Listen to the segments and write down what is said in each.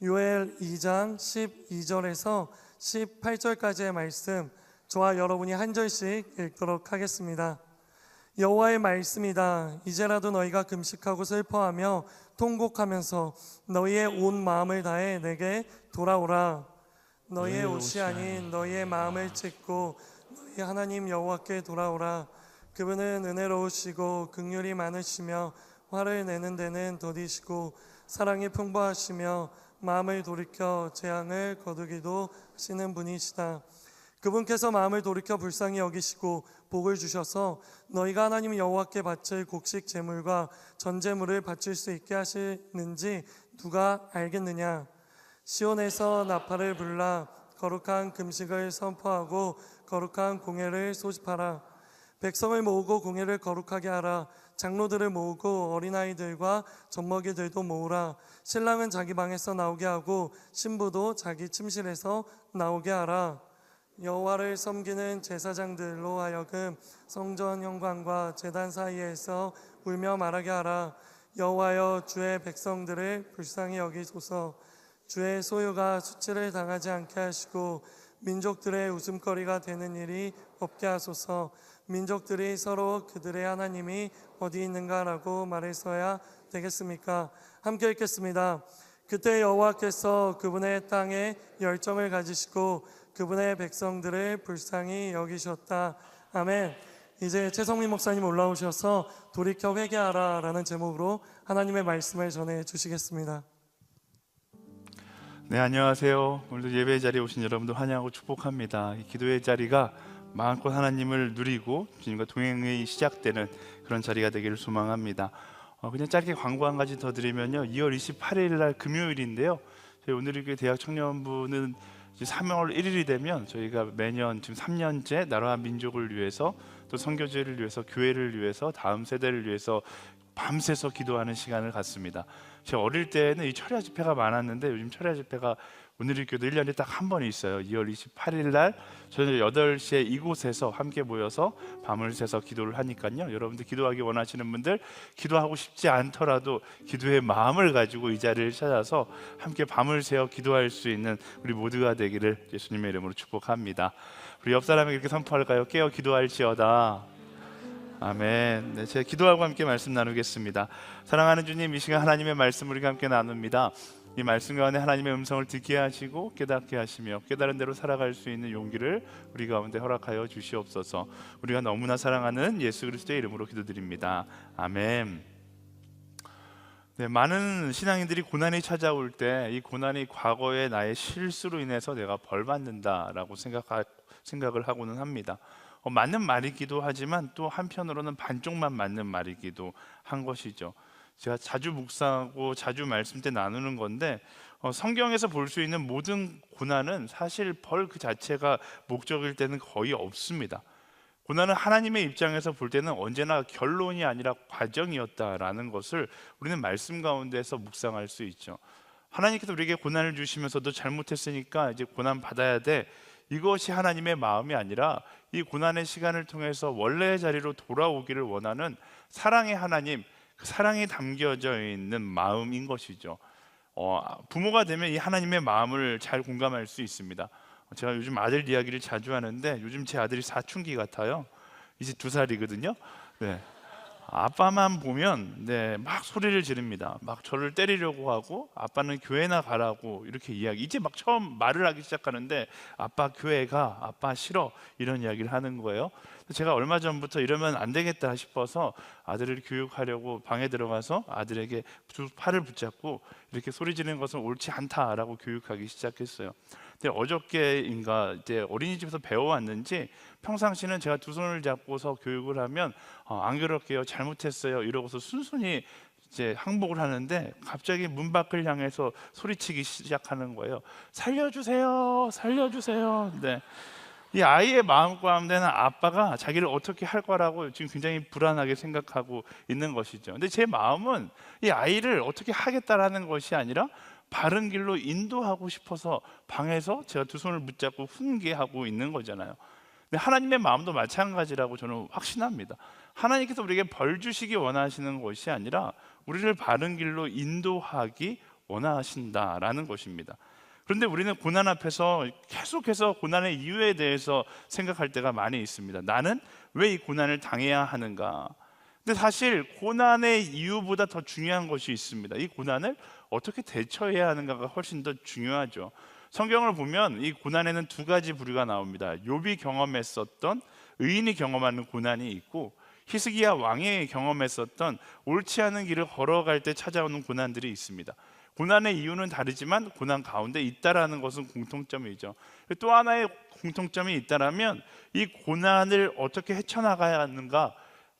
요엘 2장 12절에서 18절까지의 말씀, 저와 여러분이 한 절씩 읽도록 하겠습니다. 여호와의 말씀이다. 이제라도 너희가 금식하고 슬퍼하며 통곡하면서 너희의 온 마음을 다해 내게 돌아오라. 너희의 옷이 아닌 너희의 마음을 찢고 너희 하나님 여호와께 돌아오라. 그분은 은혜로우시고 긍휼이 많으시며 화를 내는 데는 더디시고 사랑이 풍부하시며 마음을 돌이켜 재앙을 거두기도 하시는 분이시다. 그분께서 마음을 돌이켜 불쌍히 여기시고 복을 주셔서 너희가 하나님 여호와께 바칠 곡식 제물과 전제물을 바칠 수 있게 하시는지 누가 알겠느냐. 시온에서 나팔을 불라 거룩한 금식을 선포하고 거룩한 공회를 소집하라. 백성을 모으고 공회를 거룩하게 하라. 장로들을 모으고 어린아이들과 젖먹이들도 모으라. 신랑은 자기 방에서 나오게 하고 신부도 자기 침실에서 나오게 하라. 여호와를 섬기는 제사장들로 하여금 성전 현관과 제단 사이에서 울며 말하게 하라. 여호와여, 주의 백성들을 불쌍히 여기소서. 주의 소유가 수치를 당하지 않게 하시고 민족들의 웃음거리가 되는 일이 없게 하소서. 민족들이 서로 그들의 하나님이 어디 있는가라고 말해서야 되겠습니까? 함께 읽겠습니다. 그때 여호와께서 그분의 땅에 열정을 가지시고 그분의 백성들을 불쌍히 여기셨다. 아멘. 이제 최성민 목사님 올라오셔서 돌이켜 회개하라 라는 제목으로 하나님의 말씀을 전해 주시겠습니다. 네, 안녕하세요. 오늘도 예배의 자리에 오신 여러분들 환영하고 축복합니다. 이 기도의 자리가 마음껏 하나님을 누리고 주님과 동행이 시작되는 그런 자리가 되기를 소망합니다. 그냥 짧게 광고 한 가지 더 드리면요, 2월 28일 날 금요일인데요, 저희 오늘의 대학 청년부는 3월 1일이 되면 저희가 매년 지금 3년째 나라와 민족을 위해서, 또 선교제를 위해서, 교회를 위해서, 다음 세대를 위해서 밤새서 기도하는 시간을 갖습니다. 제가 어릴 때는 이 철야 집회가 많았는데 요즘 철야 집회가 오늘의 교도 1년에 딱 한 번 있어요. 2월 28일 날 저녁 8시에 이곳에서 함께 모여서 밤을 새서 기도를 하니까요, 여러분들 기도하기 원하시는 분들, 기도하고 싶지 않더라도 기도의 마음을 가지고 이 자리를 찾아서 함께 밤을 새어 기도할 수 있는 우리 모두가 되기를 예수님의 이름으로 축복합니다. 우리 옆 사람에게 이렇게 선포할까요? 깨어 기도할지어다. 아멘. 네, 제가 기도하고 함께 말씀 나누겠습니다. 사랑하는 주님, 이 시간 하나님의 말씀 우리가 함께 나눕니다. 이 말씀 가운데 하나님의 음성을 듣게 하시고 깨닫게 하시며 깨달은 대로 살아갈 수 있는 용기를 우리 가운데 허락하여 주시옵소서. 우리가 너무나 사랑하는 예수 그리스도의 이름으로 기도드립니다. 아멘. 네, 많은 신앙인들이 고난이 찾아올 때 이 고난이 과거의 나의 실수로 인해서 내가 벌 받는다라고 생각을 하고는 합니다. 맞는 말이기도 하지만 또 한편으로는 반쪽만 맞는 말이기도 한 것이죠. 제가 자주 묵상하고 자주 말씀 때 나누는 건데, 성경에서 볼 수 있는 모든 고난은 사실 벌 그 자체가 목적일 때는 거의 없습니다. 고난은 하나님의 입장에서 볼 때는 언제나 결론이 아니라 과정이었다라는 것을 우리는 말씀 가운데서 묵상할 수 있죠. 하나님께서 우리에게 고난을 주시면서도 잘못했으니까 이제 고난 받아야 돼, 이것이 하나님의 마음이 아니라 이 고난의 시간을 통해서 원래의 자리로 돌아오기를 원하는 사랑의 하나님, 그 사랑이 담겨져 있는 마음인 것이죠. 부모가 되면 이 하나님의 마음을 잘 공감할 수 있습니다. 제가 요즘 아들 이야기를 자주 하는데, 요즘 제 아들이 사춘기 같아요. 이제 2살이거든요. 네. 아빠만 보면 막 소리를 지릅니다. 막 저를 때리려고 하고, 아빠는 교회나 가라고 이렇게 이야기. 이제 막 처음 말을 하기 시작하는데, 아빠 교회 가, 아빠 싫어, 이런 이야기를 하는 거예요. 제가 얼마 전부터 이러면 안 되겠다 싶어서 아들을 교육하려고 방에 들어가서 아들에게 두 팔을 붙잡고 이렇게 소리 지르는 것은 옳지 않다라고 교육하기 시작했어요. 근데 어저께인가 이제 어린이집에서 배워왔는지 평상시는 제가 두 손을 잡고서 교육을 하면 안 그럴게요, 잘못했어요, 이러고서 순순히 이제 항복을 하는데, 갑자기 문 밖을 향해서 소리치기 시작하는 거예요. 살려주세요, 살려주세요. 네. 이 아이의 마음 가운데는 아빠가 자기를 어떻게 할 거라고 지금 굉장히 불안하게 생각하고 있는 것이죠. 근데 제 마음은 이 아이를 어떻게 하겠다라는 것이 아니라 바른 길로 인도하고 싶어서 방에서 제가 두 손을 붙잡고 훈계하고 있는 거잖아요. 근데 하나님의 마음도 마찬가지라고 저는 확신합니다. 하나님께서 우리에게 벌 주시기 원하시는 것이 아니라 우리를 바른 길로 인도하기 원하신다라는 것입니다. 그런데 우리는 고난 앞에서 계속해서 고난의 이유에 대해서 생각할 때가 많이 있습니다. 나는 왜 이 고난을 당해야 하는가? 근데 사실 고난의 이유보다 더 중요한 것이 있습니다. 이 고난을 어떻게 대처해야 하는가가 훨씬 더 중요하죠. 성경을 보면 이 고난에는 두 가지 부류가 나옵니다. 욥이 경험했었던 의인이 경험하는 고난이 있고, 히스기야 왕이 경험했었던 옳지 않은 길을 걸어갈 때 찾아오는 고난들이 있습니다. 고난의 이유는 다르지만 고난 가운데 있다라는 것은 공통점이죠. 또 하나의 공통점이 있다라면 이 고난을 어떻게 헤쳐나가야 하는가,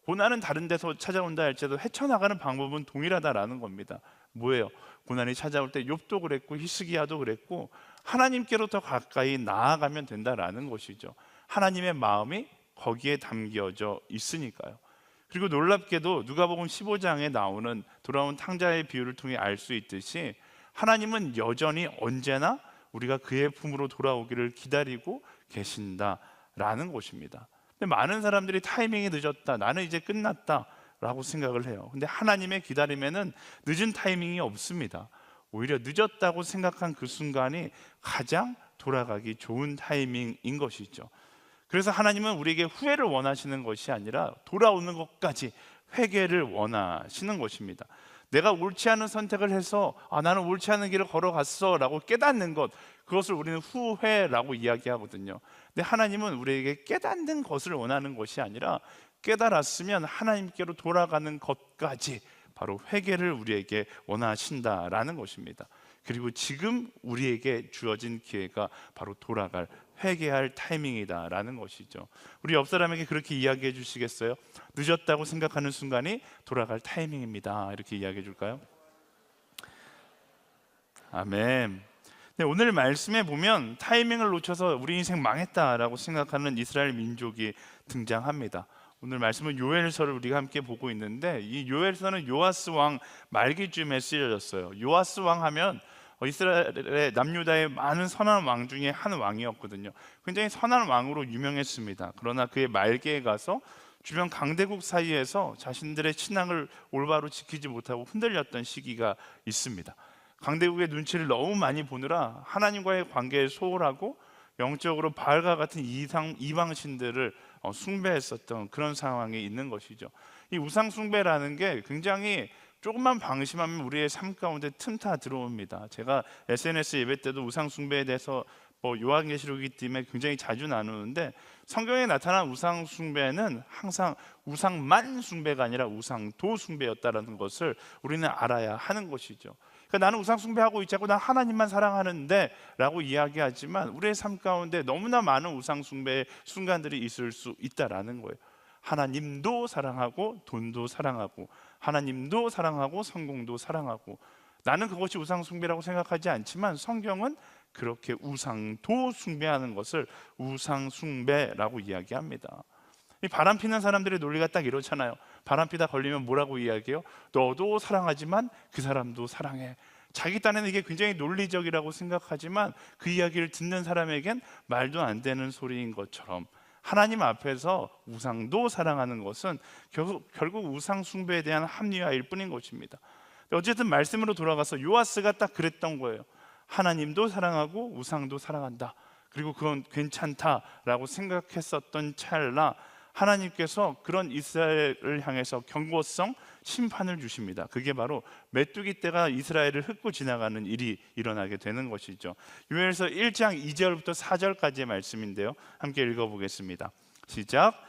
고난은 다른 데서 찾아온다 할지라도 헤쳐나가는 방법은 동일하다라는 겁니다. 뭐예요? 고난이 찾아올 때 욥도 그랬고 히스기야도 그랬고, 하나님께로 더 가까이 나아가면 된다라는 것이죠. 하나님의 마음이 거기에 담겨져 있으니까요. 그리고 놀랍게도 누가복음 15장에 나오는 돌아온 탕자의 비유를 통해 알 수 있듯이 하나님은 여전히 언제나 우리가 그의 품으로 돌아오기를 기다리고 계신다라는 것입니다. 근데 많은 사람들이 타이밍이 늦었다, 나는 이제 끝났다 라고 생각을 해요. 근데 하나님의 기다림에는 늦은 타이밍이 없습니다. 오히려 늦었다고 생각한 그 순간이 가장 돌아가기 좋은 타이밍인 것이죠. 그래서 하나님은 우리에게 후회를 원하시는 것이 아니라 돌아오는 것까지 회개를 원하시는 것입니다. 내가 옳지 않은 선택을 해서 나는 옳지 않은 길을 걸어갔어 라고 깨닫는 것, 그것을 우리는 후회라고 이야기하거든요. 근데 하나님은 우리에게 깨닫는 것을 원하는 것이 아니라 깨달았으면 하나님께로 돌아가는 것까지, 바로 회개를 우리에게 원하신다라는 것입니다. 그리고 지금 우리에게 주어진 기회가 바로 돌아갈, 회개할 타이밍이다라는 것이죠. 우리 옆 사람에게 그렇게 이야기해 주시겠어요? 늦었다고 생각하는 순간이 돌아갈 타이밍입니다. 이렇게 이야기해 줄까요? 아멘. 네, 오늘 말씀에 보면 타이밍을 놓쳐서 우리 인생 망했다라고 생각하는 이스라엘 민족이 등장합니다. 오늘 말씀은 요엘서를 우리가 함께 보고 있는데, 이 요엘서는 요아스 왕 말기쯤에 쓰여졌어요. 요아스 왕 하면 이스라엘의 남유다의 많은 선한 왕 중에 한 왕이었거든요. 굉장히 선한 왕으로 유명했습니다. 그러나 그의 말기에 가서 주변 강대국 사이에서 자신들의 신앙을 올바로 지키지 못하고 흔들렸던 시기가 있습니다. 강대국의 눈치를 너무 많이 보느라 하나님과의 관계에 소홀하고 영적으로 바알과 같은 이방 신들을 숭배했었던 그런 상황이 있는 것이죠. 이 우상 숭배라는 게 굉장히 조금만 방심하면 우리의 삶 가운데 틈타 들어옵니다. 제가 SNS 예배 때도 우상 숭배에 대해서 요한계시록이기 때문에 굉장히 자주 나누는데, 성경에 나타난 우상 숭배는 항상 우상만 숭배가 아니라 우상도 숭배였다는 것을 우리는 알아야 하는 것이죠. 그러니까 나는 우상 숭배하고 있지 않고 난 하나님만 사랑하는데 라고 이야기하지만 우리의 삶 가운데 너무나 많은 우상 숭배의 순간들이 있을 수 있다라는 거예요. 하나님도 사랑하고 돈도 사랑하고 하나님도 사랑하고 성공도 사랑하고, 나는 그것이 우상 숭배라고 생각하지 않지만 성경은 그렇게 우상도 숭배하는 것을 우상 숭배라고 이야기합니다. 이 바람 피는 사람들의 논리가 딱 이렇잖아요. 바람 피다 걸리면 뭐라고 이야기해요? 너도 사랑하지만 그 사람도 사랑해. 자기 딴에는 이게 굉장히 논리적이라고 생각하지만 그 이야기를 듣는 사람에겐 말도 안 되는 소리인 것처럼, 하나님 앞에서 우상도 사랑하는 것은 결국 우상 숭배에 대한 합리화일 뿐인 것입니다. 어쨌든 말씀으로 돌아가서 요아스가 딱 그랬던 거예요. 하나님도 사랑하고 우상도 사랑한다, 그리고 그건 괜찮다라고 생각했었던 찰나 하나님께서 그런 이스라엘을 향해서 경고성 심판을 주십니다. 그게 바로 메뚜기 떼가 이스라엘을 훑고 지나가는 일이 일어나게 되는 것이죠. 요엘서 1장 2절부터 4절까지의 말씀인데요, 함께 읽어보겠습니다. 시작.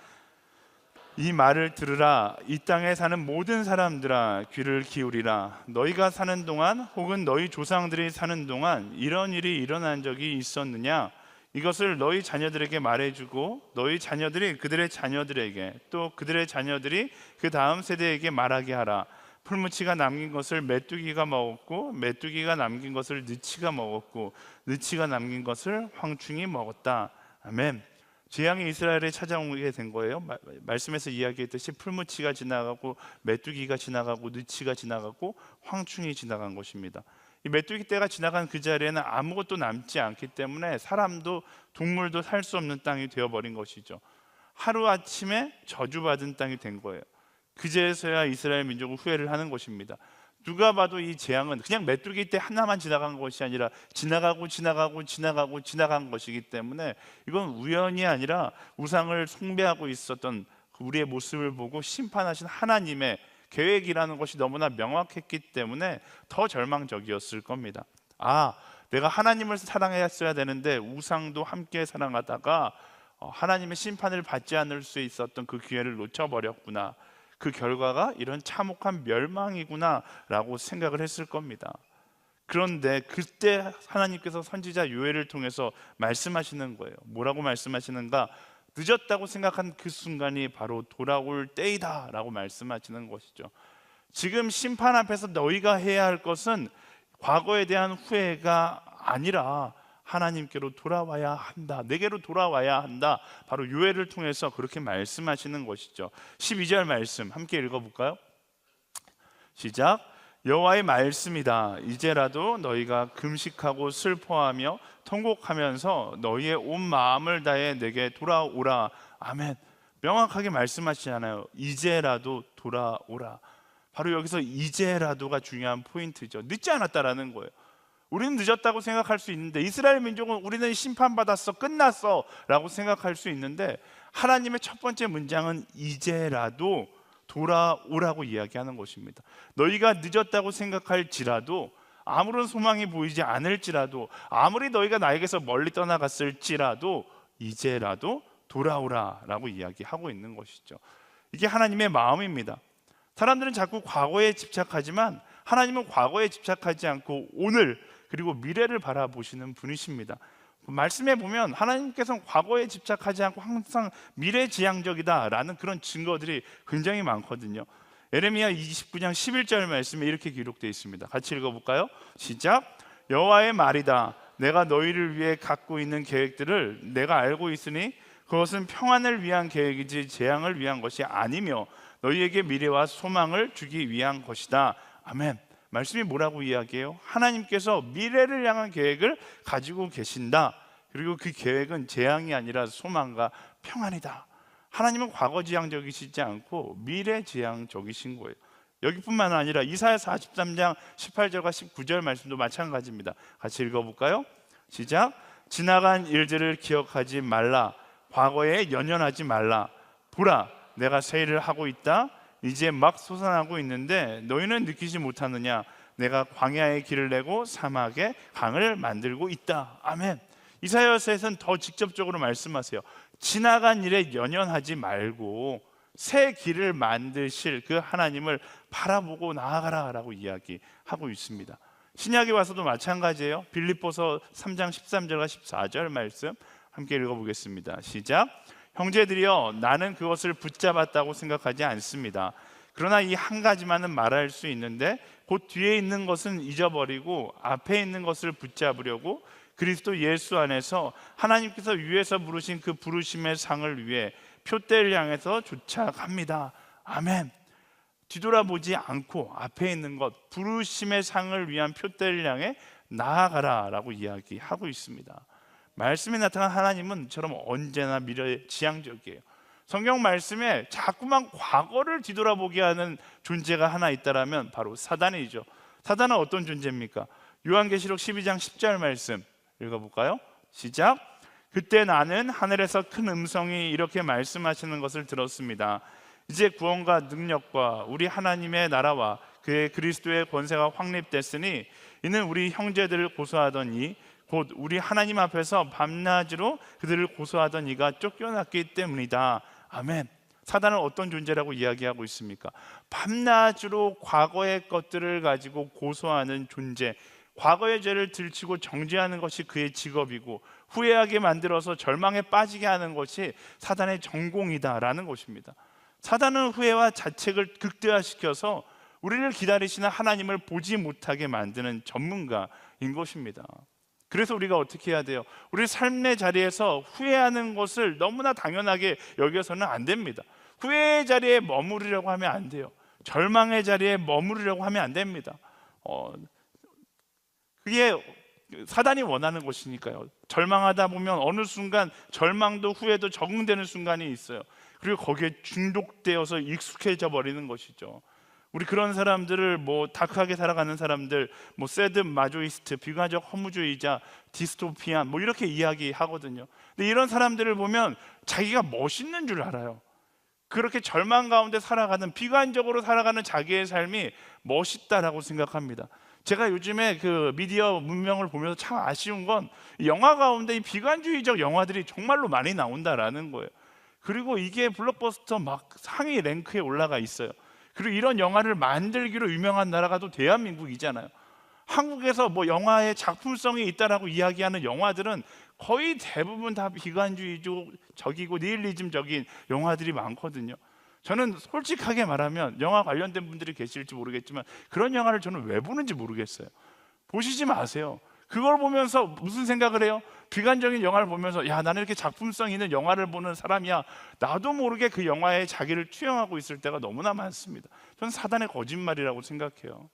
이 말을 들으라. 이 땅에 사는 모든 사람들아 귀를 기울이라. 너희가 사는 동안 혹은 너희 조상들이 사는 동안 이런 일이 일어난 적이 있었느냐? 이것을 너희 자녀들에게 말해주고 너희 자녀들이 그들의 자녀들에게, 또 그들의 자녀들이 그 다음 세대에게 말하게 하라. 풀무치가 남긴 것을 메뚜기가 먹었고 메뚜기가 남긴 것을 느치가 먹었고 느치가 남긴 것을 황충이 먹었다. 아멘. 재앙이 이스라엘에 찾아오게 된 거예요. 말씀에서 이야기했듯이 풀무치가 지나가고 메뚜기가 지나가고 느치가 지나가고 황충이 지나간 것입니다. 이 메뚜기 떼가 지나간 그 자리에는 아무것도 남지 않기 때문에 사람도 동물도 살 수 없는 땅이 되어버린 것이죠. 하루아침에 저주받은 땅이 된 거예요. 그제서야 이스라엘 민족은 후회를 하는 것입니다. 누가 봐도 이 재앙은 그냥 메뚜기 때 하나만 지나간 것이 아니라 지나가고 지나간 것이기 때문에 이건 우연이 아니라 우상을 숭배하고 있었던 우리의 모습을 보고 심판하신 하나님의 계획이라는 것이 너무나 명확했기 때문에 더 절망적이었을 겁니다. 내가 하나님을 사랑했어야 되는데 우상도 함께 사랑하다가 하나님의 심판을 받지 않을 수 있었던 그 기회를 놓쳐버렸구나. 그 결과가 이런 참혹한 멸망이구나 라고 생각을 했을 겁니다. 그런데 그때 하나님께서 선지자 요엘을 통해서 말씀하시는 거예요. 뭐라고 말씀하시는가? 늦었다고 생각한 그 순간이 바로 돌아올 때이다 라고 말씀하시는 것이죠. 지금 심판 앞에서 너희가 해야 할 것은 과거에 대한 후회가 아니라 하나님께로 돌아와야 한다, 내게로 돌아와야 한다. 바로 요엘을 통해서 그렇게 말씀하시는 것이죠. 12절 말씀 함께 읽어볼까요? 시작. 여호와의 말씀이다. 이제라도 너희가 금식하고 슬퍼하며 통곡하면서 너희의 온 마음을 다해 내게 돌아오라. 아멘. 명확하게 말씀하시잖아요. 이제라도 돌아오라. 바로 여기서 이제라도가 중요한 포인트죠. 늦지 않았다라는 거예요. 우리는 늦었다고 생각할 수 있는데, 이스라엘 민족은 우리는 심판받았어, 끝났어 라고 생각할 수 있는데, 하나님의 첫 번째 문장은 이제라도 돌아오라고 이야기하는 것입니다. 너희가 늦었다고 생각할지라도, 아무런 소망이 보이지 않을지라도, 아무리 너희가 나에게서 멀리 떠나갔을지라도 이제라도 돌아오라 라고 이야기하고 있는 것이죠. 이게 하나님의 마음입니다. 사람들은 자꾸 과거에 집착하지만 하나님은 과거에 집착하지 않고 오늘 그리고 미래를 바라보시는 분이십니다. 말씀에 보면 하나님께서는 과거에 집착하지 않고 항상 미래지향적이다라는 그런 증거들이 굉장히 많거든요. 예레미야 29장 11절 말씀에 이렇게 기록되어 있습니다. 같이 읽어볼까요? 시작. 여호와의 말이다. 내가 너희를 위해 갖고 있는 계획들을 내가 알고 있으니 그것은 평안을 위한 계획이지 재앙을 위한 것이 아니며 너희에게 미래와 소망을 주기 위한 것이다. 아멘. 말씀이 뭐라고 이야기해요? 하나님께서 미래를 향한 계획을 가지고 계신다. 그리고 그 계획은 재앙이 아니라 소망과 평안이다. 하나님은 과거지향적이시지 않고 미래지향적이신 거예요. 여기뿐만 아니라 이사야 43장 18절과 19절 말씀도 마찬가지입니다. 같이 읽어볼까요? 시작. 지나간 일들을 기억하지 말라. 과거에 연연하지 말라. 보라, 내가 새 일을 하고 있다. 이제 막 솟아나고 있는데 너희는 느끼지 못하느냐? 내가 광야에 길을 내고 사막에 강을 만들고 있다. 아멘. 이사야서에서는 더 직접적으로 말씀하세요. 지나간 일에 연연하지 말고 새 길을 만드실 그 하나님을 바라보고 나아가라 라고 이야기하고 있습니다. 신약에 와서도 마찬가지예요. 빌립보서 3장 13절과 14절 말씀 함께 읽어보겠습니다. 시작. 형제들이여, 나는 그것을 붙잡았다고 생각하지 않습니다. 그러나 이 한 가지만은 말할 수 있는데 곧 뒤에 있는 것은 잊어버리고 앞에 있는 것을 붙잡으려고 그리스도 예수 안에서 하나님께서 위에서 부르신 그 부르심의 상을 위해 표대를 향해서 쫓아갑니다. 아멘. 뒤돌아보지 않고 앞에 있는 것, 부르심의 상을 위한 표대를 향해 나아가라 라고 이야기하고 있습니다. 말씀에 나타난 하나님은 저처럼 언제나 미래지향적이에요. 성경 말씀에 자꾸만 과거를 뒤돌아보게 하는 존재가 하나 있다라면 바로 사단이죠. 사단은 어떤 존재입니까? 요한계시록 12장 10절 말씀 읽어볼까요? 시작. 그때 나는 하늘에서 큰 음성이 이렇게 말씀하시는 것을 들었습니다. 이제 구원과 능력과 우리 하나님의 나라와 그의 그리스도의 권세가 확립됐으니 이는 우리 형제들을 고소하던 이 곧 우리 하나님 앞에서 밤낮으로 그들을 고소하던 이가 쫓겨났기 때문이다. 아멘. 사단은 어떤 존재라고 이야기하고 있습니까? 밤낮으로 과거의 것들을 가지고 고소하는 존재, 과거의 죄를 들추고 정죄하는 것이 그의 직업이고 후회하게 만들어서 절망에 빠지게 하는 것이 사단의 전공이다라는 것입니다. 사단은 후회와 자책을 극대화시켜서 우리를 기다리시는 하나님을 보지 못하게 만드는 전문가인 것입니다. 그래서 우리가 어떻게 해야 돼요? 우리 삶의 자리에서 후회하는 것을 너무나 당연하게 여겨서는 안 됩니다. 후회의 자리에 머무르려고 하면 안 돼요. 절망의 자리에 머무르려고 하면 안 됩니다. 그게 사단이 원하는 것이니까요. 절망하다 보면 어느 순간 절망도 후회도 적응되는 순간이 있어요. 그리고 거기에 중독되어서 익숙해져 버리는 것이죠. 우리 그런 사람들을 뭐 다크하게 살아가는 사람들, 뭐 새드 마조이스트, 비관적 허무주의자, 디스토피안 뭐 이렇게 이야기하거든요. 근데 이런 사람들을 보면 자기가 멋있는 줄 알아요. 그렇게 절망 가운데 살아가는, 비관적으로 살아가는 자기의 삶이 멋있다라고 생각합니다. 제가 요즘에 그 미디어 문명을 보면서 참 아쉬운 건 영화 가운데 이 비관주의적 영화들이 정말로 많이 나온다라는 거예요. 그리고 이게 블록버스터 막 상위 랭크에 올라가 있어요. 그리고 이런 영화를 만들기로 유명한 나라가 또 대한민국이잖아요. 한국에서 뭐 영화의 작품성이 있다라고 이야기하는 영화들은 거의 대부분 다 비관주의적이고 니힐리즘적인 영화들이 많거든요. 저는 솔직하게 말하면 영화 관련된 분들이 계실지 모르겠지만 그런 영화를 저는 왜 보는지 모르겠어요. 보시지 마세요. 그걸 보면서 무슨 생각을 해요? 비관적인 영화를 보면서 야, 나는 이렇게 작품성 있는 영화를 보는 사람이야. 나도 모르게 그 영화에 자기를 투영하고 있을 때가 너무나 많습니다. 저는 사단의 거짓말이라고 생각해요.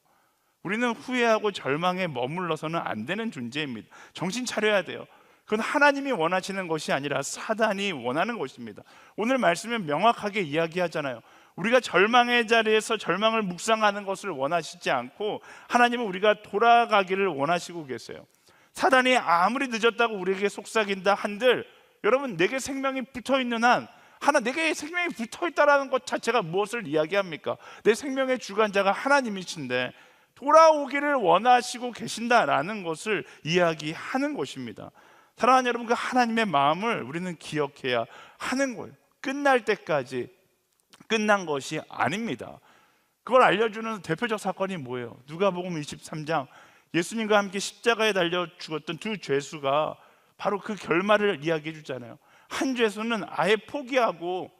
우리는 후회하고 절망에 머물러서는 안 되는 존재입니다. 정신 차려야 돼요. 그건 하나님이 원하시는 것이 아니라 사단이 원하는 것입니다. 오늘 말씀은 명확하게 이야기하잖아요. 우리가 절망의 자리에서 절망을 묵상하는 것을 원하시지 않고 하나님은 우리가 돌아가기를 원하시고 계세요. 사단이 아무리 늦었다고 우리에게 속삭인다 한들, 여러분, 내게 생명이 붙어있는 한, 내게 생명이 붙어있다는 것 자체가 무엇을 이야기합니까? 내 생명의 주관자가 하나님이신데 돌아오기를 원하시고 계신다라는 것을 이야기하는 것입니다. 사랑하는 여러분, 그 하나님의 마음을 우리는 기억해야 하는 거예요. 끝날 때까지 끝난 것이 아닙니다. 그걸 알려주는 대표적 사건이 뭐예요? 누가복음 23장, 예수님과 함께 십자가에 달려 죽었던 두 죄수가 바로 그 결말을 이야기해 주잖아요. 한 죄수는 아예 포기하고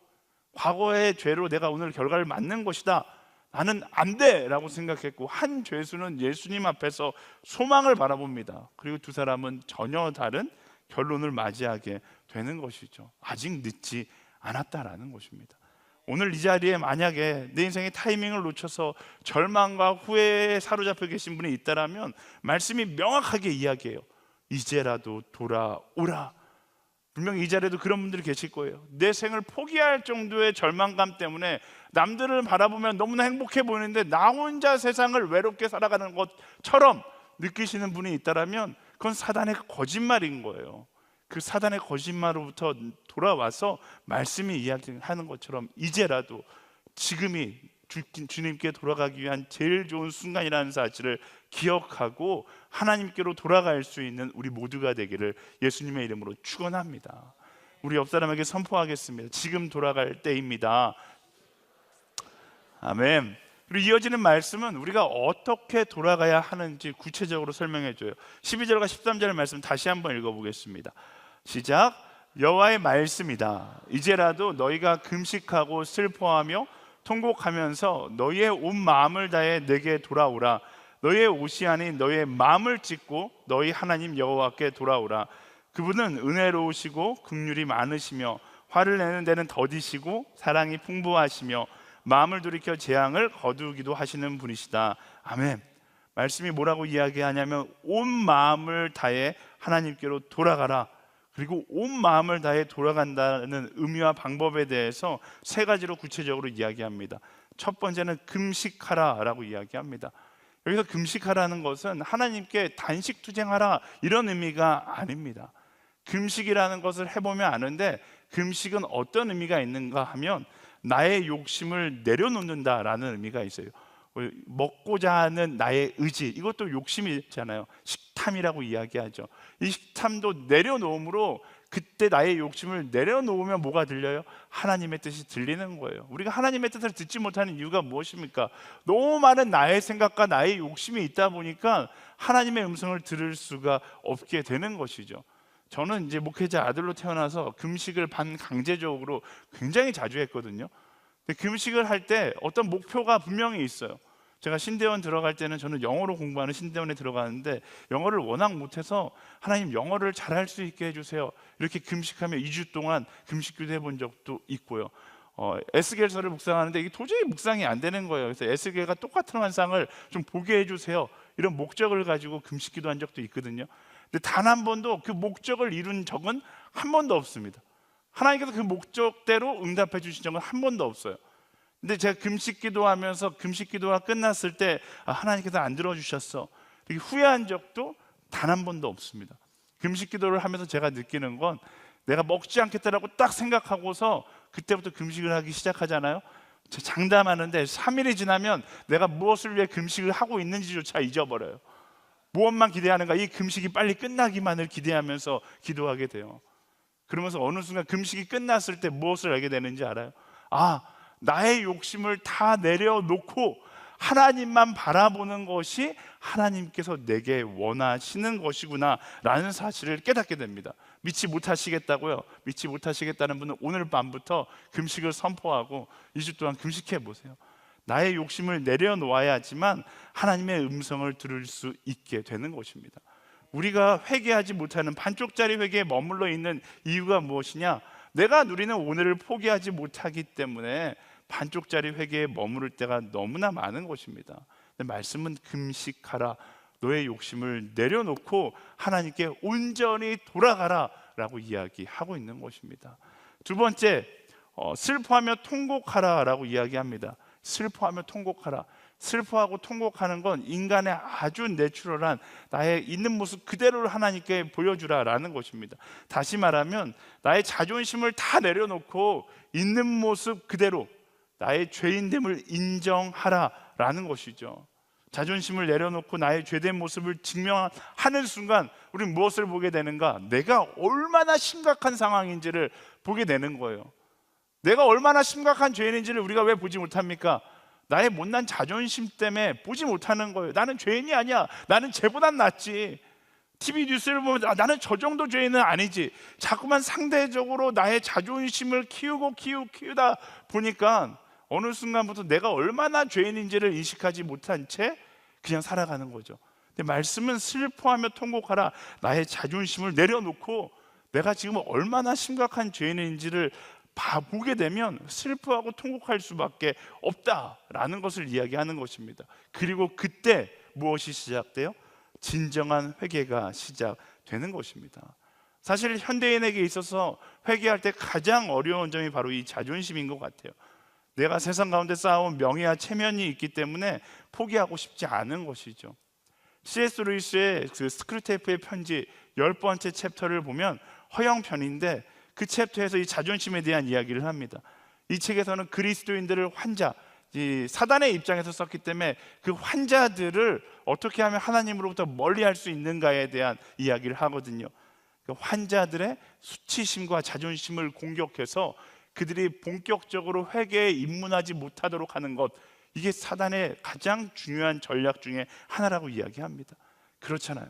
과거의 죄로 내가 오늘 결과를 맞는 것이다, 나는 안 돼라고 생각했고, 한 죄수는 예수님 앞에서 소망을 바라봅니다. 그리고 두 사람은 전혀 다른 결론을 맞이하게 되는 것이죠. 아직 늦지 않았다라는 것입니다. 오늘 이 자리에 만약에 내 인생의 타이밍을 놓쳐서 절망과 후회에 사로잡혀 계신 분이 있다라면 말씀이 명확하게 이야기해요. 이제라도 돌아오라. 분명히 이 자리에도 그런 분들이 계실 거예요. 내 생을 포기할 정도의 절망감 때문에 남들을 바라보면 너무나 행복해 보이는데 나 혼자 세상을 외롭게 살아가는 것처럼 느끼시는 분이 있다라면 그건 사단의 거짓말인 거예요. 그 사단의 거짓말로부터 돌아와서 말씀이 이야기하는 것처럼 이제라도 지금이 주님께 돌아가기 위한 제일 좋은 순간이라는 사실을 기억하고 하나님께로 돌아갈 수 있는 우리 모두가 되기를 예수님의 이름으로 축원합니다. 우리 옆 사람에게 선포하겠습니다. 지금 돌아갈 때입니다. 아멘. 그리고 이어지는 말씀은 우리가 어떻게 돌아가야 하는지 구체적으로 설명해 줘요. 12절과 13절 말씀 다시 한번 읽어보겠습니다. 시작. 여호와의 말씀이다. 이제라도 너희가 금식하고 슬퍼하며 통곡하면서 너희의 온 마음을 다해 내게 돌아오라. 너희의 옷이 아닌 너희의 마음을 찢고 너희 하나님 여호와께 돌아오라. 그분은 은혜로우시고 긍휼이 많으시며 화를 내는 데는 더디시고 사랑이 풍부하시며 마음을 돌이켜 재앙을 거두기도 하시는 분이시다. 아멘. 말씀이 뭐라고 이야기하냐면 온 마음을 다해 하나님께로 돌아가라. 그리고 온 마음을 다해 돌아간다는 의미와 방법에 대해서 세 가지로 구체적으로 이야기합니다. 첫 번째는 금식하라라고 이야기합니다. 여기서 금식하라는 것은 하나님께 단식 투쟁하라 이런 의미가 아닙니다. 금식이라는 것을 해보면 아는데, 금식은 어떤 의미가 있는가 하면 나의 욕심을 내려놓는다라는 의미가 있어요. 먹고자 하는 나의 의지, 이것도 욕심이잖아요. 식탐이라고 이야기하죠. 이 식탐도 내려놓음으로, 그때 나의 욕심을 내려놓으면 뭐가 들려요? 하나님의 뜻이 들리는 거예요. 우리가 하나님의 뜻을 듣지 못하는 이유가 무엇입니까? 너무 많은 나의 생각과 나의 욕심이 있다 보니까 하나님의 음성을 들을 수가 없게 되는 것이죠. 저는 이제 목회자 아들로 태어나서 금식을 반강제적으로 굉장히 자주 했거든요. 근데 금식을 할 때 어떤 목표가 분명히 있어요. 제가 신대원 들어갈 때는 저는 영어로 공부하는 신대원에 들어가는데 영어를 워낙 못해서 하나님 영어를 잘할 수 있게 해주세요. 이렇게 금식하며 2주 동안 금식기도 해본 적도 있고요. 에스겔서를 묵상하는데 이게 도저히 묵상이 안 되는 거예요. 그래서 에스겔과 똑같은 환상을 좀 보게 해주세요. 이런 목적을 가지고 금식기도 한 적도 있거든요. 근데 단 한 번도 그 목적을 이룬 적은 한 번도 없습니다. 하나님께서 그 목적대로 응답해 주신 적은 한 번도 없어요. 근데 제가 금식 기도하면서 금식 기도가 끝났을 때 하나님께서 안 들어주셨어, 이렇게 후회한 적도 단 한 번도 없습니다. 금식 기도를 하면서 제가 느끼는 건 내가 먹지 않겠다라고 딱 생각하고서 그때부터 금식을 하기 시작하잖아요. 장담하는데 3일이 지나면 내가 무엇을 위해 금식을 하고 있는지조차 잊어버려요. 무엇만 기대하는가? 이 금식이 빨리 끝나기만을 기대하면서 기도하게 돼요. 그러면서 어느 순간 금식이 끝났을 때 무엇을 알게 되는지 알아요? 나의 욕심을 다 내려놓고 하나님만 바라보는 것이 하나님께서 내게 원하시는 것이구나 라는 사실을 깨닫게 됩니다. 믿지 못하시겠다고요? 믿지 못하시겠다는 분은 오늘 밤부터 금식을 선포하고 2주 동안 금식해 보세요. 나의 욕심을 내려놓아야지만 하나님의 음성을 들을 수 있게 되는 것입니다. 우리가 회개하지 못하는 반쪽짜리 회개에 머물러 있는 이유가 무엇이냐? 내가 누리는 오늘을 포기하지 못하기 때문에 반쪽짜리 회개에 머무를 때가 너무나 많은 것입니다. 근데 말씀은 금식하라, 너의 욕심을 내려놓고 하나님께 온전히 돌아가라 라고 이야기하고 있는 것입니다. 두 번째, 슬퍼하며 통곡하라 라고 이야기합니다. 슬퍼하며 통곡하라. 슬퍼하고 통곡하는 건 인간의 아주 내추럴한 나의 있는 모습 그대로를 하나님께 보여주라 라는 것입니다. 다시 말하면 나의 자존심을 다 내려놓고 있는 모습 그대로 나의 죄인됨을 인정하라 라는 것이죠. 자존심을 내려놓고 나의 죄된 모습을 증명하는 순간 우리는 무엇을 보게 되는가? 내가 얼마나 심각한 상황인지를 보게 되는 거예요. 내가 얼마나 심각한 죄인인지를 우리가 왜 보지 못합니까? 나의 못난 자존심 때문에 보지 못하는 거예요. 나는 죄인이 아니야, 나는 쟤보단 낫지. TV 뉴스를 보면 나는 저 정도 죄인은 아니지. 자꾸만 상대적으로 나의 자존심을 키우다 보니까 어느 순간부터 내가 얼마나 죄인인지를 인식하지 못한 채 그냥 살아가는 거죠. 근데 말씀은 슬퍼하며 통곡하라. 나의 자존심을 내려놓고 내가 지금 얼마나 심각한 죄인인지를 보게 되면 슬퍼하고 통곡할 수밖에 없다라는 것을 이야기하는 것입니다. 그리고 그때 무엇이 시작돼요? 진정한 회개가 시작되는 것입니다. 사실 현대인에게 있어서 회개할 때 가장 어려운 점이 바로 이 자존심인 것 같아요. 내가 세상 가운데 쌓아온 명예와 체면이 있기 때문에 포기하고 싶지 않은 것이죠. C.S. 루이스의 그 스크루테이프의 편지 10번째 챕터를 보면 허영편인데 그 챕터에서 이 자존심에 대한 이야기를 합니다. 이 책에서는 그리스도인들을 환자, 이 사단의 입장에서 썼기 때문에 그 환자들을 어떻게 하면 하나님으로부터 멀리할 수 있는가에 대한 이야기를 하거든요. 그 환자들의 수치심과 자존심을 공격해서 그들이 본격적으로 회개에 입문하지 못하도록 하는 것, 이게 사단의 가장 중요한 전략 중에 하나라고 이야기합니다. 그렇잖아요.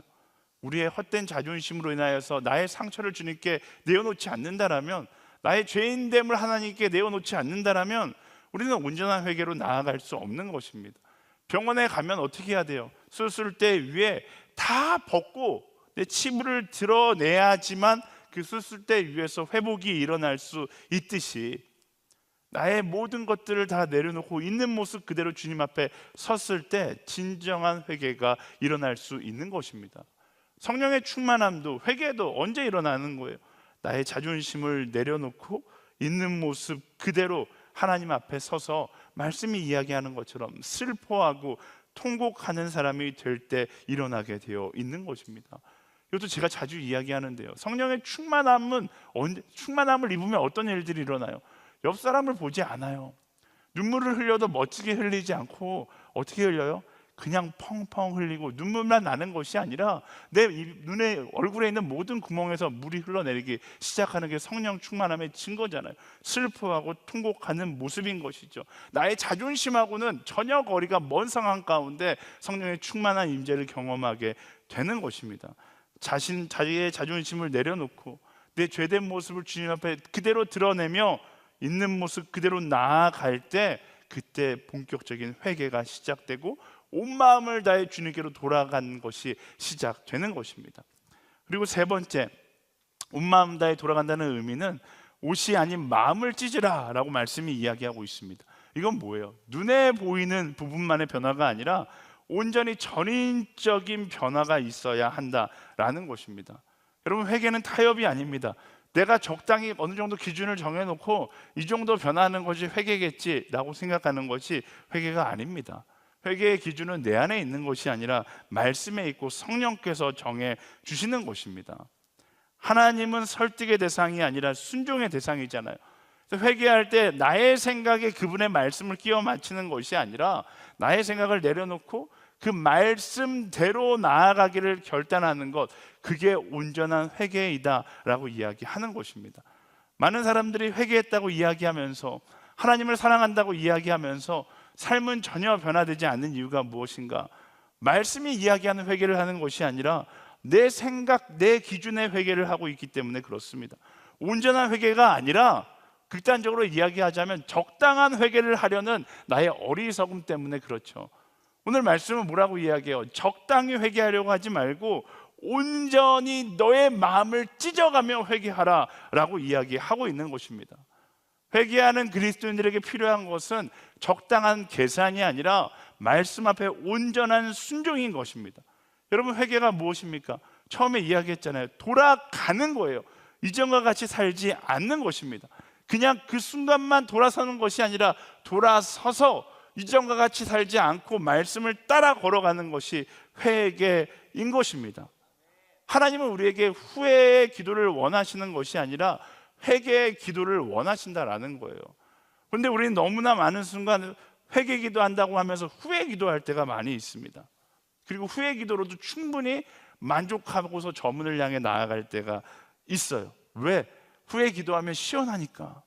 우리의 헛된 자존심으로 인하여서 나의 상처를 주님께 내어놓지 않는다라면, 나의 죄인됨을 하나님께 내어놓지 않는다라면 우리는 온전한 회개로 나아갈 수 없는 것입니다. 병원에 가면 어떻게 해야 돼요? 수술대 위에 다 벗고 내 치부를 드러내야지만 그 수술대 위에서 회복이 일어날 수 있듯이 나의 모든 것들을 다 내려놓고 있는 모습 그대로 주님 앞에 섰을 때 진정한 회개가 일어날 수 있는 것입니다. 성령의 충만함도 회개도 언제 일어나는 거예요? 나의 자존심을 내려놓고 있는 모습 그대로 하나님 앞에 서서 말씀이 이야기하는 것처럼 슬퍼하고 통곡하는 사람이 될 때 일어나게 되어 있는 것입니다. 이것도 제가 자주 이야기하는데요. 성령의 충만함을 입으면 어떤 일들이 일어나요? 옆 사람을 보지 않아요. 눈물을 흘려도 멋지게 흘리지 않고 어떻게 흘려요? 그냥 펑펑 흘리고 눈물만 나는 것이 아니라 내 눈에 얼굴에 있는 모든 구멍에서 물이 흘러내리기 시작하는 게 성령 충만함의 증거잖아요. 슬퍼하고 통곡하는 모습인 것이죠. 나의 자존심하고는 전혀 거리가 먼 상황 가운데 성령의 충만한 임재를 경험하게 되는 것입니다. 자기의 자존심을 내려놓고 내 죄된 모습을 주님 앞에 그대로 드러내며 있는 모습 그대로 나아갈 때 그때 본격적인 회개가 시작되고 온 마음을 다해 주님께로 돌아간 것이 시작되는 것입니다. 그리고 세 번째, 온 마음 다해 돌아간다는 의미는 옷이 아닌 마음을 찢으라 라고 말씀이 이야기하고 있습니다. 이건 뭐예요? 눈에 보이는 부분만의 변화가 아니라 온전히 전인적인 변화가 있어야 한다라는 것입니다. 여러분, 회개는 타협이 아닙니다. 내가 적당히 어느 정도 기준을 정해놓고 이 정도 변화하는 것이 회개겠지라고 생각하는 것이 회개가 아닙니다. 회개의 기준은 내 안에 있는 것이 아니라 말씀에 있고 성령께서 정해 주시는 것입니다. 하나님은 설득의 대상이 아니라 순종의 대상이잖아요. 그래서 회개할 때 나의 생각에 그분의 말씀을 끼워 맞추는 것이 아니라 나의 생각을 내려놓고 그 말씀대로 나아가기를 결단하는 것, 그게 온전한 회개이다라고 이야기하는 것입니다. 많은 사람들이 회개했다고 이야기하면서 하나님을 사랑한다고 이야기하면서 삶은 전혀 변화되지 않는 이유가 무엇인가? 말씀이 이야기하는 회개를 하는 것이 아니라 내 생각, 내 기준의 회개를 하고 있기 때문에 그렇습니다. 온전한 회개가 아니라 극단적으로 이야기하자면 적당한 회개를 하려는 나의 어리석음 때문에 그렇죠. 오늘 말씀은 뭐라고 이야기해요? 적당히 회개하려고 하지 말고 온전히 너의 마음을 찢어가며 회개하라 라고 이야기하고 있는 것입니다. 회개하는 그리스도인들에게 필요한 것은 적당한 계산이 아니라 말씀 앞에 온전한 순종인 것입니다. 여러분, 회개가 무엇입니까? 처음에 이야기했잖아요. 돌아가는 거예요. 이전과 같이 살지 않는 것입니다. 그냥 그 순간만 돌아서는 것이 아니라 돌아서서 이전과 같이 살지 않고 말씀을 따라 걸어가는 것이 회개인 것입니다. 하나님은 우리에게 후회의 기도를 원하시는 것이 아니라 회개의 기도를 원하신다라는 거예요. 그런데 우리는 너무나 많은 순간 회개 기도한다고 하면서 후회 기도할 때가 많이 있습니다. 그리고 후회 기도로도 충분히 만족하고서 저문을 향해 나아갈 때가 있어요. 왜? 후회 기도하면 시원하니까.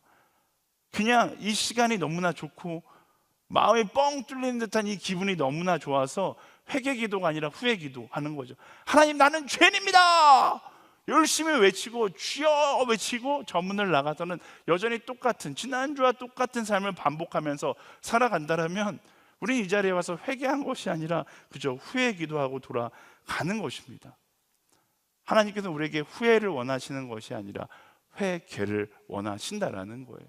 그냥 이 시간이 너무나 좋고 마음이 뻥 뚫리는 듯한 이 기분이 너무나 좋아서 회개 기도가 아니라 후회 기도하는 거죠. 하나님, 나는 죄인입니다! 열심히 외치고 주여 외치고 저문을 나가서는 여전히 똑같은, 지난주와 똑같은 삶을 반복하면서 살아간다면 우리는 이 자리에 와서 회개한 것이 아니라 그저 후회 기도하고 돌아가는 것입니다. 하나님께서 우리에게 후회를 원하시는 것이 아니라 회개를 원하신다라는 거예요.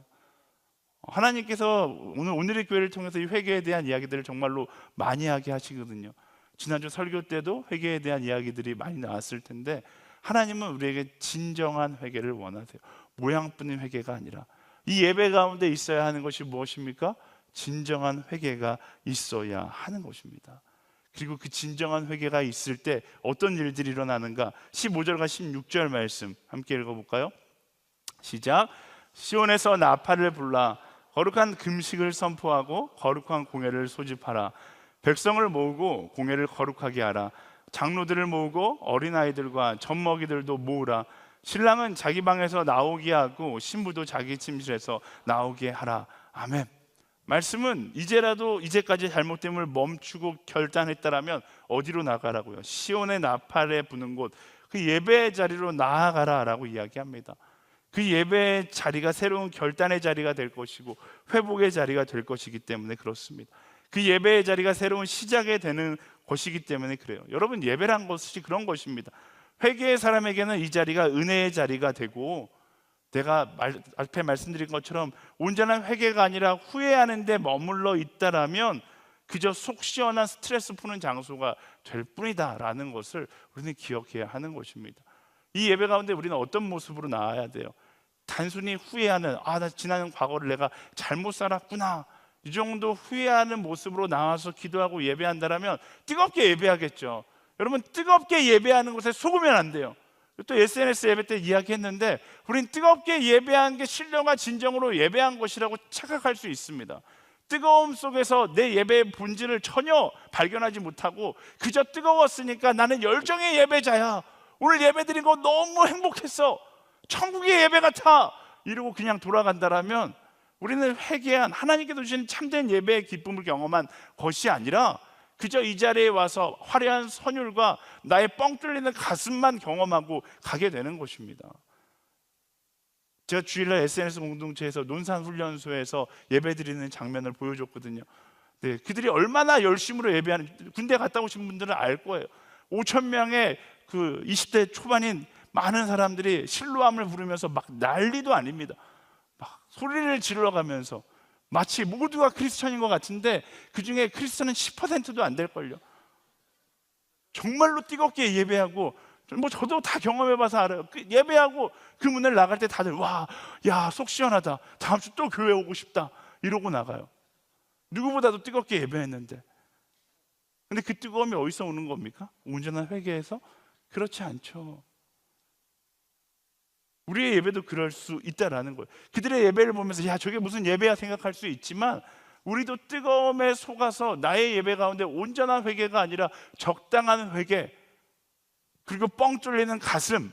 하나님께서 오늘의 교회를 통해서 이 회개에 대한 이야기들을 정말로 많이 하게 하시거든요. 지난주 설교 때도 회개에 대한 이야기들이 많이 나왔을 텐데 하나님은 우리에게 진정한 회개를 원하세요. 모양뿐인 회개가 아니라. 이 예배 가운데 있어야 하는 것이 무엇입니까? 진정한 회개가 있어야 하는 것입니다. 그리고 그 진정한 회개가 있을 때 어떤 일들이 일어나는가? 15절과 16절 말씀 함께 읽어볼까요? 시작. 시온에서 나팔을 불라 거룩한 금식을 선포하고 거룩한 공회를 소집하라. 백성을 모으고 공회를 거룩하게 하라. 장로들을 모으고 어린아이들과 젖먹이들도 모으라. 신랑은 자기 방에서 나오게 하고 신부도 자기 침실에서 나오게 하라. 아멘. 말씀은 이제까지 잘못됨을 멈추고 결단했다라면 어디로 나가라고요? 시온의 나팔에 부는 곳, 그 예배의 자리로 나아가라라고 이야기합니다. 그 예배의 자리가 새로운 결단의 자리가 될 것이고 회복의 자리가 될 것이기 때문에 그렇습니다. 그 예배의 자리가 새로운 시작이 되는 것이기 때문에 그래요. 여러분, 예배란 것이 그런 것입니다. 회개의 사람에게는 이 자리가 은혜의 자리가 되고, 내가 앞에 말씀드린 것처럼 온전한 회개가 아니라 후회하는 데 머물러 있다라면 그저 속 시원한 스트레스 푸는 장소가 될 뿐이다 라는 것을 우리는 기억해야 하는 것입니다. 이 예배 가운데 우리는 어떤 모습으로 나와야 돼요? 단순히 후회하는, 나 지난 과거를 내가 잘못 살았구나, 이 정도 후회하는 모습으로 나와서 기도하고 예배한다라면 뜨겁게 예배하겠죠. 여러분, 뜨겁게 예배하는 것에 속으면 안 돼요. 또 SNS 예배 때 이야기했는데 우린 뜨겁게 예배한 게 신령과 진정으로 예배한 것이라고 착각할 수 있습니다. 뜨거움 속에서 내 예배의 본질을 전혀 발견하지 못하고 그저 뜨거웠으니까 나는 열정의 예배자야, 오늘 예배드린 거 너무 행복했어, 천국의 예배 같아, 이러고 그냥 돌아간다라면 우리는 회개한, 하나님께서 주신 참된 예배의 기쁨을 경험한 것이 아니라 그저 이 자리에 와서 화려한 선율과 나의 뻥 뚫리는 가슴만 경험하고 가게 되는 것입니다. 제가 주일날 SNS 공동체에서 논산훈련소에서 예배드리는 장면을 보여줬거든요. 네, 그들이 얼마나 열심으로 예배하는, 군대 갔다 오신 분들은 알 거예요. 5천 명의 그 20대 초반인 많은 사람들이 실로암을 부르면서 막 난리도 아닙니다. 막 소리를 질러가면서 마치 모두가 크리스천인 것 같은데 그 중에 크리스천은 10%도 안 될걸요. 정말로 뜨겁게 예배하고 저도 다 경험해봐서 알아요. 예배하고 그 문을 나갈 때 다들 와, 야, 속 시원하다. 다음 주 또 교회 오고 싶다. 이러고 나가요. 누구보다도 뜨겁게 예배했는데. 근데 그 뜨거움이 어디서 오는 겁니까? 온전한 회개에서? 그렇지 않죠. 우리의 예배도 그럴 수 있다라는 거예요. 그들의 예배를 보면서 야, 저게 무슨 예배야 생각할 수 있지만 우리도 뜨거움에 속아서 나의 예배 가운데 온전한 회개가 아니라 적당한 회개, 그리고 뻥 뚫리는 가슴,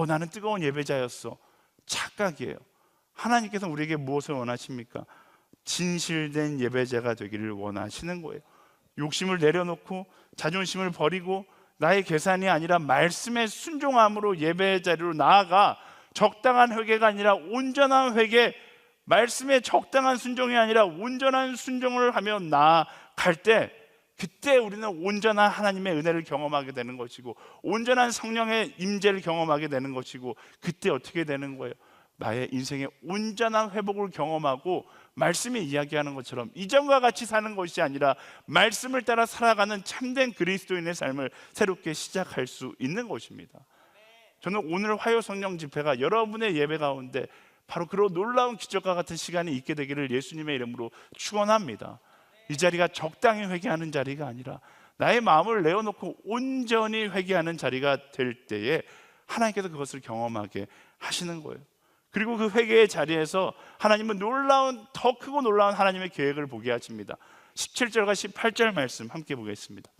나는 뜨거운 예배자였어, 착각이에요. 하나님께서 우리에게 무엇을 원하십니까? 진실된 예배자가 되기를 원하시는 거예요. 욕심을 내려놓고 자존심을 버리고 나의 계산이 아니라 말씀의 순종함으로 예배의 자리로 나아가 적당한 회개가 아니라 온전한 회개, 말씀의 적당한 순종이 아니라 온전한 순종을 하며 나아갈 때, 그때 우리는 온전한 하나님의 은혜를 경험하게 되는 것이고 온전한 성령의 임재를 경험하게 되는 것이고, 그때 어떻게 되는 거예요? 나의 인생의 온전한 회복을 경험하고 말씀이 이야기하는 것처럼 이전과 같이 사는 것이 아니라 말씀을 따라 살아가는 참된 그리스도인의 삶을 새롭게 시작할 수 있는 것입니다. 저는 오늘 화요 성령 집회가 여러분의 예배 가운데 바로 그런 놀라운 기적과 같은 시간이 있게 되기를 예수님의 이름으로 축원합니다. 이 자리가 적당히 회개하는 자리가 아니라 나의 마음을 내어놓고 온전히 회개하는 자리가 될 때에 하나님께서 그것을 경험하게 하시는 거예요. 그리고 그 회개의 자리에서 하나님은 더 크고 놀라운 하나님의 계획을 보게 하십니다. 17절과 18절 말씀 함께 보겠습니다.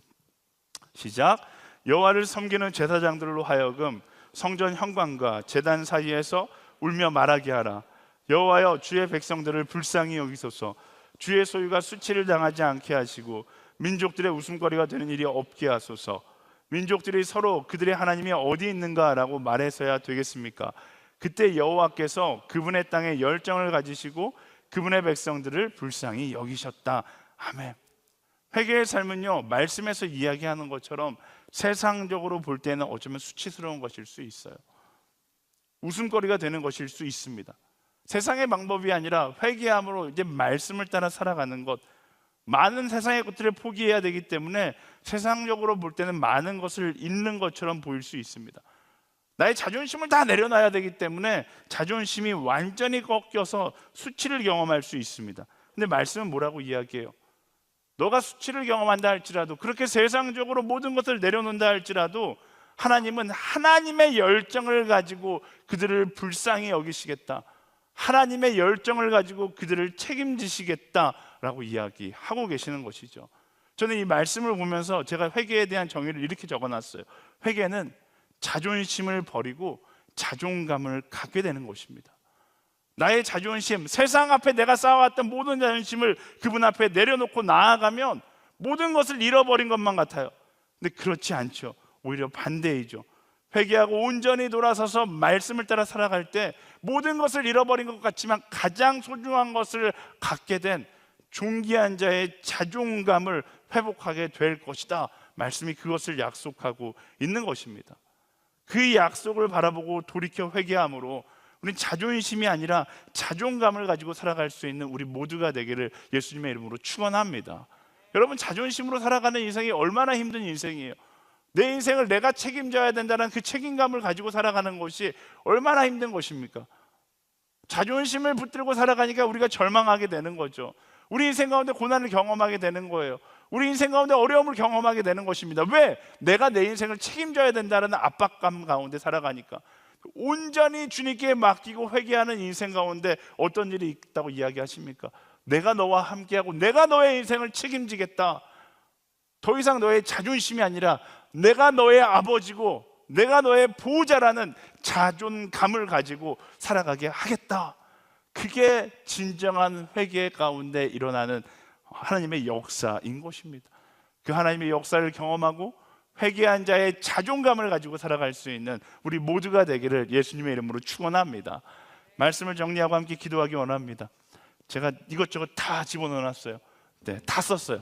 시작. 여호와를 섬기는 제사장들로 하여금 성전 현관과 제단 사이에서 울며 말하게 하라. 여호와여, 주의 백성들을 불쌍히 여기소서. 주의 소유가 수치를 당하지 않게 하시고 민족들의 웃음거리가 되는 일이 없게 하소서. 민족들이 서로 그들의 하나님이 어디 있는가라고 말해서야 되겠습니까? 그때 여호와께서 그분의 땅에 열정을 가지시고 그분의 백성들을 불쌍히 여기셨다. 아멘. 회개의 삶은요, 말씀에서 이야기하는 것처럼 세상적으로 볼 때는 어쩌면 수치스러운 것일 수 있어요. 웃음거리가 되는 것일 수 있습니다. 세상의 방법이 아니라 회개함으로 이제 말씀을 따라 살아가는 것, 많은 세상의 것들을 포기해야 되기 때문에 세상적으로 볼 때는 많은 것을 잃는 것처럼 보일 수 있습니다. 나의 자존심을 다 내려놔야 되기 때문에 자존심이 완전히 꺾여서 수치를 경험할 수 있습니다. 근데 말씀은 뭐라고 이야기해요? 너가 수치를 경험한다 할지라도, 그렇게 세상적으로 모든 것을 내려놓는다 할지라도 하나님은 하나님의 열정을 가지고 그들을 불쌍히 여기시겠다, 하나님의 열정을 가지고 그들을 책임지시겠다라고 이야기하고 계시는 것이죠. 저는 이 말씀을 보면서 제가 회개에 대한 정의를 이렇게 적어놨어요. 회개는 자존심을 버리고 자존감을 갖게 되는 것입니다. 나의 자존심, 세상 앞에 내가 쌓아왔던 모든 자존심을 그분 앞에 내려놓고 나아가면 모든 것을 잃어버린 것만 같아요. 근데 그렇지 않죠. 오히려 반대이죠. 회개하고 온전히 돌아서서 말씀을 따라 살아갈 때 모든 것을 잃어버린 것 같지만 가장 소중한 것을 갖게 된 존귀한 자의 자존감을 회복하게 될 것이다. 말씀이 그것을 약속하고 있는 것입니다. 그 약속을 바라보고 돌이켜 회개함으로 우리는 자존심이 아니라 자존감을 가지고 살아갈 수 있는 우리 모두가 되기를 예수님의 이름으로 축원합니다. 여러분, 자존심으로 살아가는 인생이 얼마나 힘든 인생이에요. 내 인생을 내가 책임져야 된다는 그 책임감을 가지고 살아가는 것이 얼마나 힘든 것입니까? 자존심을 붙들고 살아가니까 우리가 절망하게 되는 거죠. 우리 인생 가운데 고난을 경험하게 되는 거예요. 우리 인생 가운데 어려움을 경험하게 되는 것입니다. 왜? 내가 내 인생을 책임져야 된다는 압박감 가운데 살아가니까. 온전히 주님께 맡기고 회개하는 인생 가운데 어떤 일이 있다고 이야기하십니까? 내가 너와 함께하고 내가 너의 인생을 책임지겠다. 더 이상 너의 자존심이 아니라 내가 너의 아버지고 내가 너의 보호자라는 자존감을 가지고 살아가게 하겠다. 그게 진정한 회개 가운데 일어나는 하나님의 역사인 것입니다. 그 하나님의 역사를 경험하고 회개한 자의 자존감을 가지고 살아갈 수 있는 우리 모두가 되기를 예수님의 이름으로 축원합니다. 말씀을 정리하고 함께 기도하기 원합니다. 제가 이것저것 다 집어넣어놨어요. 네, 다 썼어요.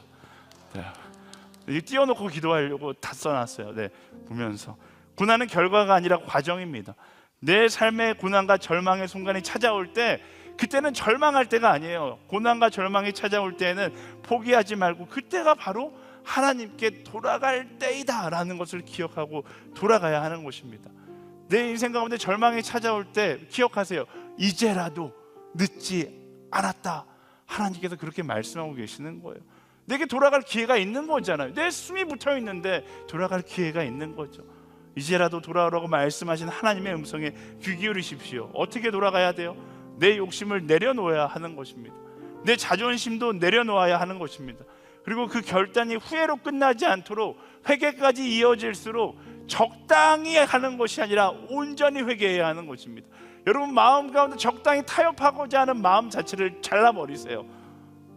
네. 띄워놓고 기도하려고 다 써놨어요. 네, 보면서 고난은 결과가 아니라 과정입니다. 내 삶의 고난과 절망의 순간이 찾아올 때 그때는 절망할 때가 아니에요. 고난과 절망이 찾아올 때에는 포기하지 말고 그때가 바로 하나님께 돌아갈 때이다 라는 것을 기억하고 돌아가야 하는 것입니다. 내 인생 가운데 절망이 찾아올 때 기억하세요. 이제라도 늦지 않았다. 하나님께서 그렇게 말씀하고 계시는 거예요. 내게 돌아갈 기회가 있는 거잖아요. 내 숨이 붙어 있는데 돌아갈 기회가 있는 거죠. 이제라도 돌아오라고 말씀하신 하나님의 음성에 귀 기울이십시오. 어떻게 돌아가야 돼요? 내 욕심을 내려놓아야 하는 것입니다. 내 자존심도 내려놓아야 하는 것입니다. 그리고 그 결단이 후회로 끝나지 않도록 회개까지 이어질수록 적당히 하는 것이 아니라 온전히 회개해야 하는 것입니다. 여러분, 마음 가운데 적당히 타협하고자 하는 마음 자체를 잘라버리세요.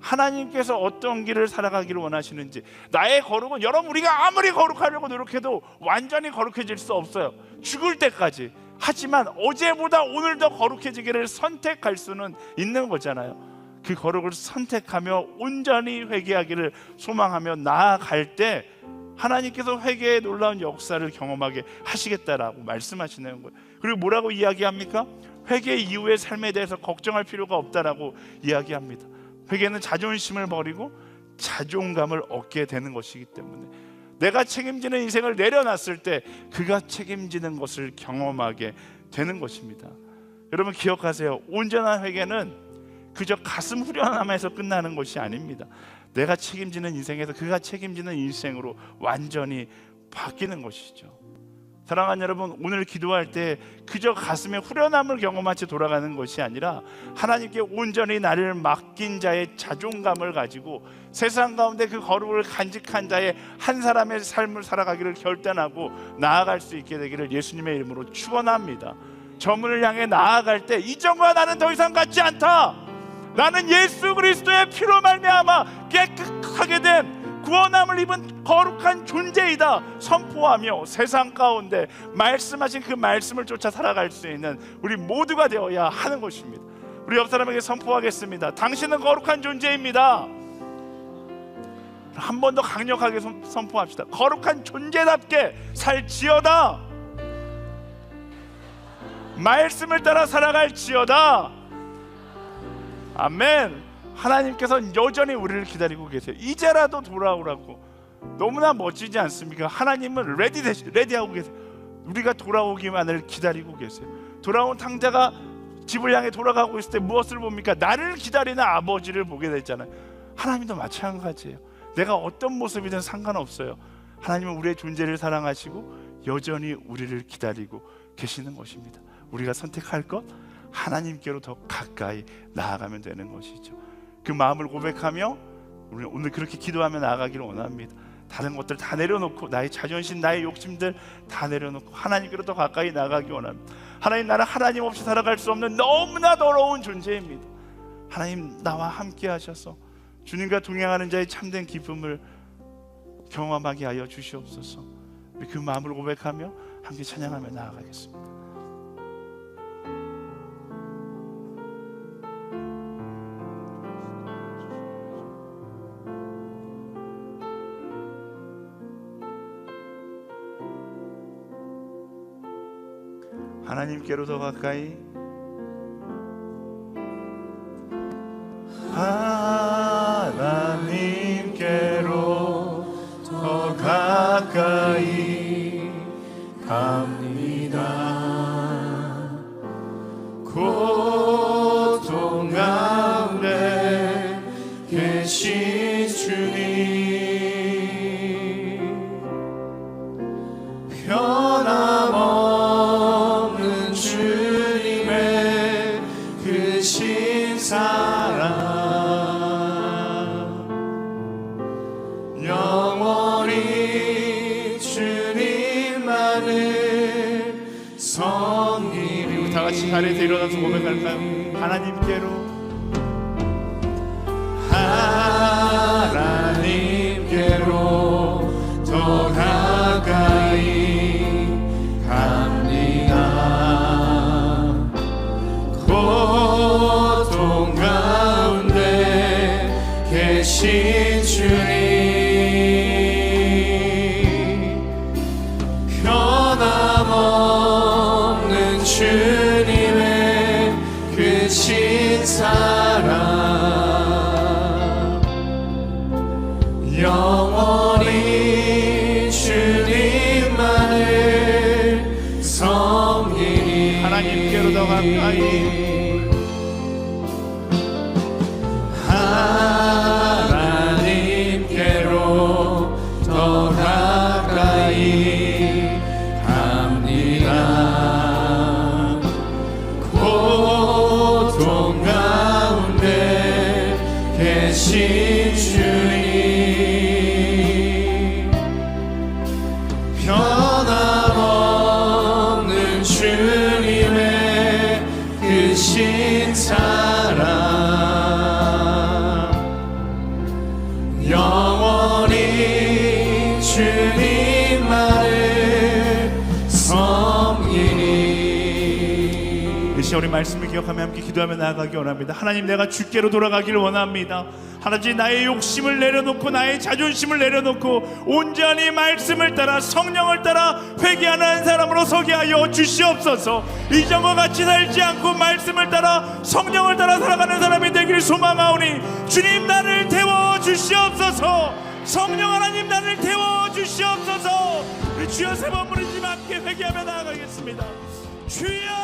하나님께서 어떤 길을 살아가기를 원하시는지, 나의 거룩은, 여러분, 우리가 아무리 거룩하려고 노력해도 완전히 거룩해질 수 없어요. 죽을 때까지. 하지만 어제보다 오늘 더 거룩해지기를 선택할 수는 있는 거잖아요. 그 거룩을 선택하며 온전히 회개하기를 소망하며 나아갈 때 하나님께서 회개의 놀라운 역사를 경험하게 하시겠다라고 말씀하시는 거예요. 그리고 뭐라고 이야기합니까? 회개 이후의 삶에 대해서 걱정할 필요가 없다라고 이야기합니다. 회개는 자존심을 버리고 자존감을 얻게 되는 것이기 때문에 내가 책임지는 인생을 내려놨을 때 그가 책임지는 것을 경험하게 되는 것입니다. 여러분, 기억하세요. 온전한 회개는 그저 가슴 후련함에서 끝나는 것이 아닙니다. 내가 책임지는 인생에서 그가 책임지는 인생으로 완전히 바뀌는 것이죠. 사랑하는 여러분, 오늘 기도할 때 그저 가슴의 후련함을 경험한 채 돌아가는 것이 아니라 하나님께 온전히 나를 맡긴 자의 자존감을 가지고 세상 가운데 그 거룩을 간직한 자의 한 사람의 삶을 살아가기를 결단하고 나아갈 수 있게 되기를 예수님의 이름으로 축원합니다. 저 문을 향해 나아갈 때 이전과 나는 더 이상 같지 않다. 나는 예수 그리스도의 피로 말미암아 깨끗하게 된 구원함을 입은 거룩한 존재이다 선포하며 세상 가운데 말씀하신 그 말씀을 쫓아 살아갈 수 있는 우리 모두가 되어야 하는 것입니다. 우리 옆 사람에게 선포하겠습니다. 당신은 거룩한 존재입니다. 한 번 더 강력하게 선포합시다. 거룩한 존재답게 살지어다. 말씀을 따라 살아갈지어다. 아멘. 하나님께서는 여전히 우리를 기다리고 계세요. 이제라도 돌아오라고. 너무나 멋지지 않습니까? 하나님은 레디하고 계세요. 우리가 돌아오기만을 기다리고 계세요. 돌아온 탕자가 집을 향해 돌아가고 있을 때 무엇을 봅니까? 나를 기다리는 아버지를 보게 되잖아요. 하나님도 마찬가지예요. 내가 어떤 모습이든 상관없어요. 하나님은 우리의 존재를 사랑하시고 여전히 우리를 기다리고 계시는 것입니다. 우리가 선택할 것, 하나님께로 더 가까이 나아가면 되는 것이죠. 그 마음을 고백하며 우리 오늘 그렇게 기도하며 나아가기를 원합니다. 다른 것들 다 내려놓고 나의 자존심, 나의 욕심들 다 내려놓고 하나님께로 더 가까이 나아가기 원합니다. 하나님, 나는 하나님 없이 살아갈 수 없는 너무나 더러운 존재입니다. 하나님, 나와 함께 하셔서 주님과 동행하는 자의 참된 기쁨을 경험하게 하여 주시옵소서. 우리 그 마음을 고백하며 함께 찬양하며 나아가겠습니다. 하나님께로 더 가까이, 하나님께로 더 가까이 갑니다. 고통 가운데 계신 주님, 변함없는 주님의 그 신사랑 영원히 주님만을 섬기리. 다 같이 자리에서 일어나서 고백할까요? 하나님께로, 하나님께로 더 가까이 갑니다. 고통 가운데 계신 주님, 변함없는 주님의 그 신사랑 영원히 성인이 하나님께로 더 가까이 하나님께로 더 가까이 갑니다. 고통 가운데 계신 주님, 변함없는 주님의 크신 사랑 영원히 주님만을 섬기니. 이 시간 우리 말씀을 기억하며 함께 기도하며 나아가기 원합니다. 하나님, 내가 주께로 돌아가기를 원합니다. 하나님, 나의 욕심을 내려놓고 나의 자존심을 내려놓고 온전히 말씀을 따라 성령을 따라 회개하는 한 사람으로 서게 하여 주시옵소서. 이전과 같이 살지 않고 말씀을 따라 성령을 따라 살아가는 사람이 되기를 소망하오니 주님, 나를 태워 주시옵소서. 성령 하나님, 나를 태워 주시옵소서. 우리 주여 세 번 부르지 함께 회개하며 나아가겠습니다. 주여